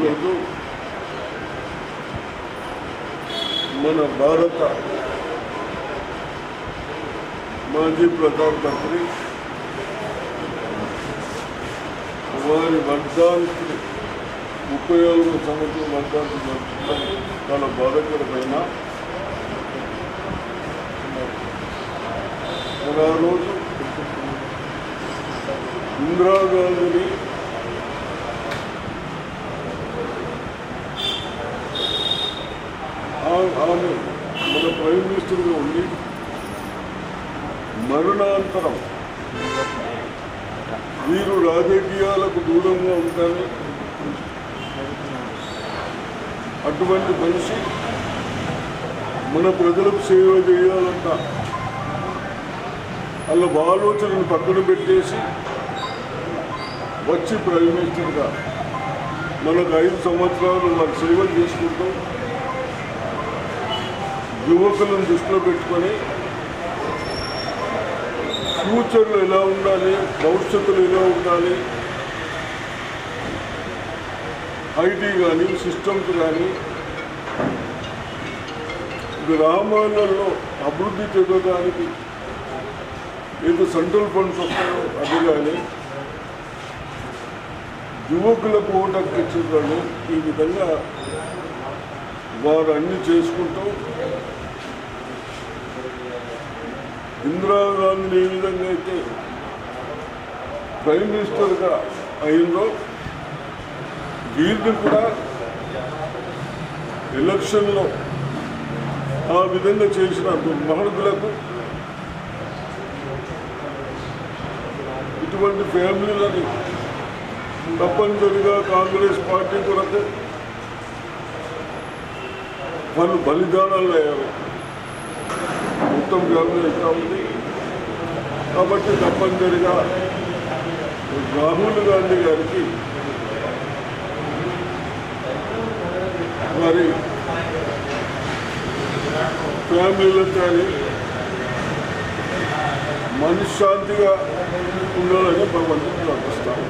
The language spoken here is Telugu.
ఈరోజు మన భారత మాజీ ప్రధానమంత్రి వారి వర్ధానికి 37వ సంవత్సరం వర్ధానికి జరుపుకోవడం చాలా బాధాకరమైన. ఆ రోజు ఇందిరాగాంధీని ఆమె మన ప్రైమ్ మినిస్టర్గా ఉండి మరణాంతరం వీరు రాజకీయాలకు దూరంగా ఉంటారు. అటువంటి మనిషి మన ప్రజలకు సేవ చేయాలంట అలా ఆలోచనను పక్కన పెట్టేసి వచ్చి ప్రైమ్ మినిస్టర్గా మనకు 5 సంవత్సరాలు వారు సేవలు చేసుకుంటూ యువకులను దృష్టిలో పెట్టుకొని ఫ్యూచర్లో ఎలా ఉండాలి, భవిష్యత్తులో ఎలా ఉండాలి, ఐటీ కానీ సిస్టమ్స్ కానీ గ్రామాలలో అభివృద్ధి చెందడానికి ఏదో సెంట్రల్ ఫండ్స్ వస్తాయో అది కానీ యువకులకు ఓటు హక్కు ఈ విధంగా వారు అన్ని చేసుకుంటూ ఇందిరాగాంధీని ఏ విధంగా అయితే ప్రైమ్ మినిస్టర్గా అయిందో వీరిని కూడా ఎలక్షన్లో ఆ విధంగా చేసిన మహనీయులకు ఇటువంటి ఫ్యామిలీలని తప్పనిసరిగా కాంగ్రెస్ పార్టీ కొరకు వాళ్ళు బలిదానాలు అయ్యారు. మొత్తం ఫ్యామిలీ ఎట్లా ఉంది కాబట్టి తప్పనిసరిగా రాహుల్ గాంధీ గారికి మరి ఫ్యామిలీలకు కానీ మనశ్శాంతిగా ఉండాలని భగవంతుని ప్రార్థిస్తాను.